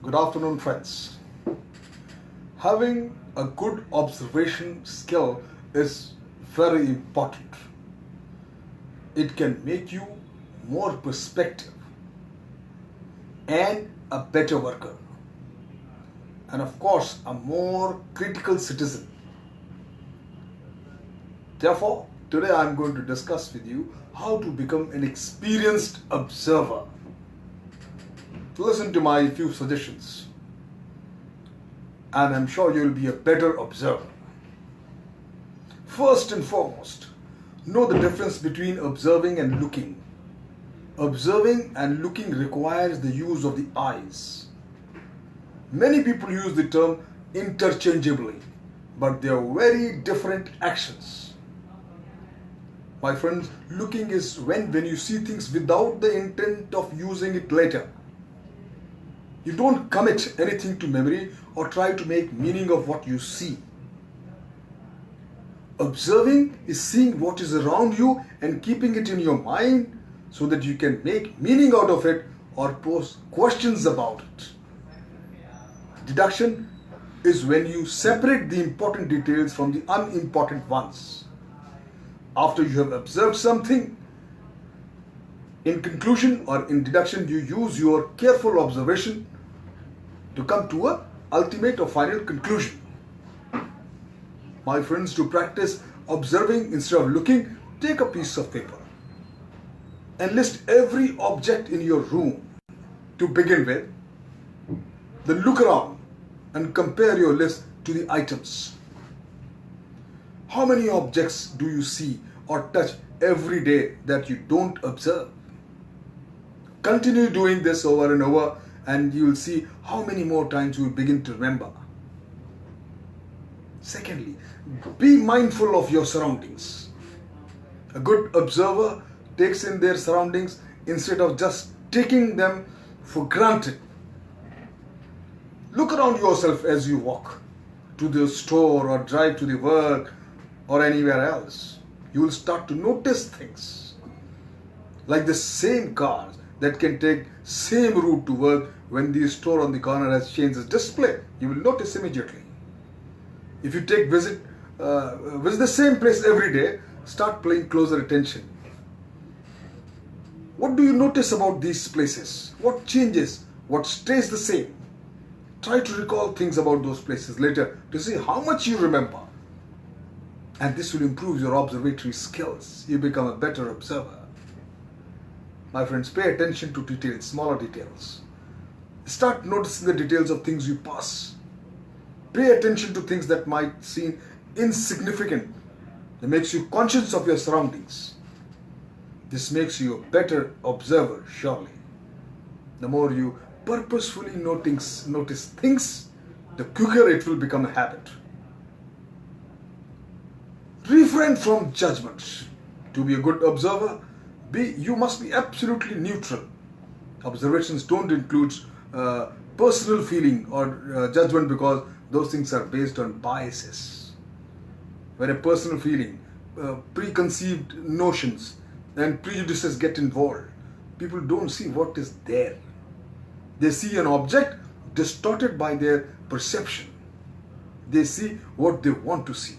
Good afternoon, friends. Having a good observation skill is very important. It can make you more perspective and a better worker, and of course, a more critical citizen. Therefore, today I am going to discuss with you how to become an experienced observer. Listen to my few suggestions, and I'm sure you'll be a better observer. First and foremost, know the difference between observing and looking. Observing and looking requires the use of the eyes. Many people use the term interchangeably, but they are very different actions. My friends, looking is when you see things without the intent of using it later. You don't commit anything to memory or try to make meaning of what you see. Observing is seeing what is around you and keeping it in your mind so that you can make meaning out of it or pose questions about it. Deduction is when you separate the important details from the unimportant ones. After you have observed something, in conclusion or in deduction, you use your careful observation to come to an ultimate or final conclusion. My friends, to practice observing instead of looking, take a piece of paper and list every object in your room to begin with. Then look around and compare your list to the items. How many objects do you see or touch every day that you don't observe? Continue doing this over and over, and you will see how many more times you will begin to remember. Secondly, be mindful of your surroundings. A good observer takes in their surroundings instead of just taking them for granted. Look around yourself as you walk to the store or drive to the work or anywhere else. You will start to notice things like the same cars that can take same route to work. When the store on the corner has changed its display, you will notice immediately. If you visit the same place every day, start paying closer attention. What do you notice about these places? What changes? What stays the same? Try to recall things about those places later to see how much you remember. And this will improve your observatory skills. You become a better observer. My friends, pay attention to details, smaller details. Start noticing the details of things you pass. Pay attention to things that might seem insignificant. It makes you conscious of your surroundings. This makes you a better observer, surely. The more you purposefully notice things, the quicker it will become a habit. Refrain from judgment. To be a good observer, you must be absolutely neutral. Observations don't include personal feeling or judgment, because those things are based on biases. When a personal feeling, preconceived notions and prejudices get involved, people don't see what is there. They see an object distorted by their perception. They see what they want to see.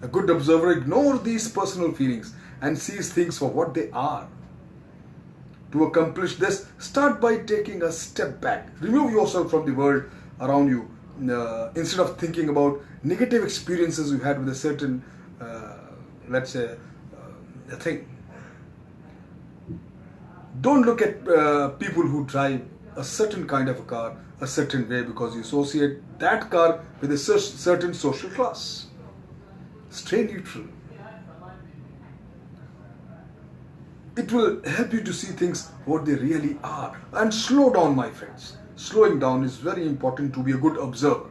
A good observer ignores these personal feelings and sees things for what they are. To accomplish this, start by taking a step back. Remove yourself from the world around you. Instead of thinking about negative experiences you had with a certain, let's say, a thing. Don't look at people who drive a certain kind of a car a certain way because you associate that car with a certain social class. Stay neutral. It will help you to see things what they really are. And slow down, my friends. Slowing down is very important to be a good observer.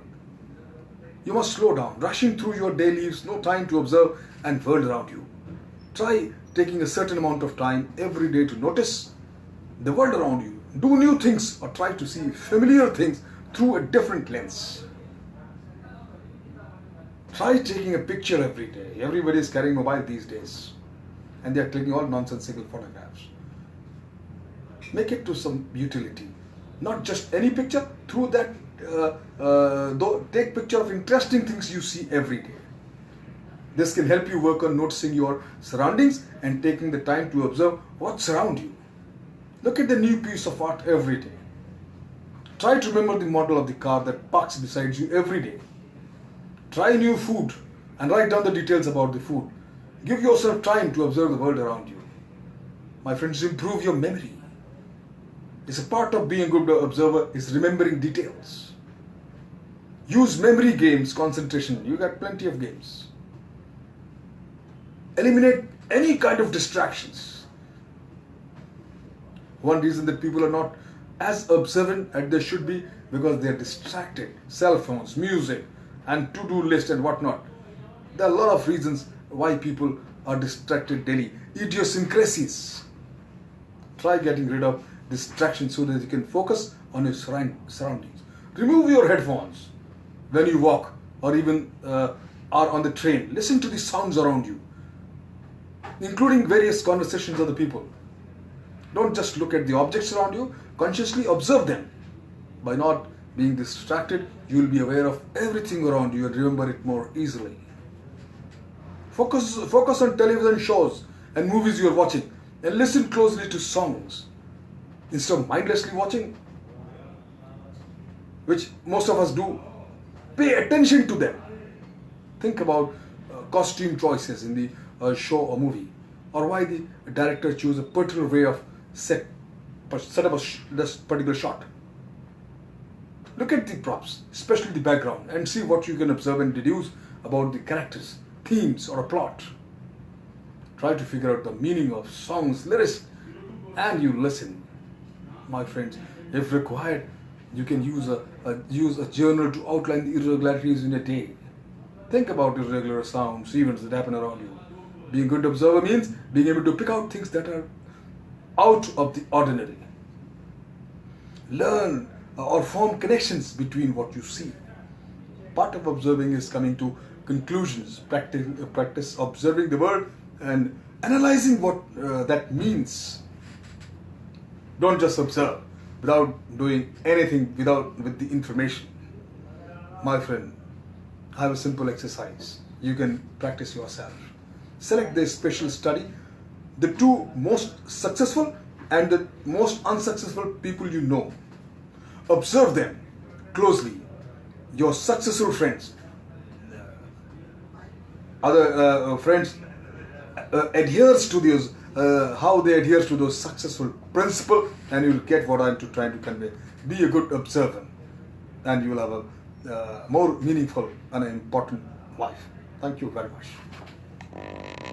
You must slow down. Rushing through your day leaves no time to observe and world around you. Try taking a certain amount of time every day to notice the world around you. Do new things or try to see familiar things through a different lens. Try taking a picture every day. Everybody is carrying mobile these days, and they are taking all nonsensical photographs. Make it to some utility. not just any picture. Through that, take picture of interesting things you see every day. This can help you work on noticing your surroundings and taking the time to observe what's around you. Look at the new piece of art every day. Try to remember the model of the car that parks beside you every day. Try new food and write down the details about the food. Give yourself time to observe the world around you. My friends, improve your memory. It's a part of being a good observer is remembering details. Use memory games, concentration. You got plenty of games. Eliminate any kind of distractions. One reason that people are not as observant as they should be because they are distracted. Cell phones, music, and to-do list and whatnot. There are a lot of reasons why people are distracted daily. Idiosyncrasies. Try getting rid of distractions so that you can focus on your surroundings. Remove your headphones when you walk or even are on the train. Listen to the sounds around you, including various conversations of the people. Don't just look at the objects around you, consciously observe them. By not being distracted, you will be aware of everything around you and remember it more easily. Focus on television shows and movies you are watching and listen closely to songs instead of mindlessly watching, which most of us do. Pay attention to them. Think about costume choices in the show or movie, or why the director chose a particular way of set up this particular shot. Look at the props, especially the background, and see what you can observe and deduce about the characters, themes, or a plot. Try to figure out the meaning of songs, lyrics, and you listen. My friends, if required, you can use a journal to outline the irregularities in a day. Think about irregular sounds, events that happen around you. Being a good observer means being able to pick out things that are out of the ordinary. Learn or form connections between what you see. Part of observing is coming to conclusions, practice observing the world and analyzing what that means. Don't just observe without doing anything with the information. My friend, I have a simple exercise. You can practice yourself. Select the special study, the two most successful and the most unsuccessful people you know. Observe them closely. Your successful friends, other friends adheres to those, how they adhere to those successful principles, and you will get what I'm trying to convey. Be a good observer, and you will have a more meaningful and important life. Thank you very much.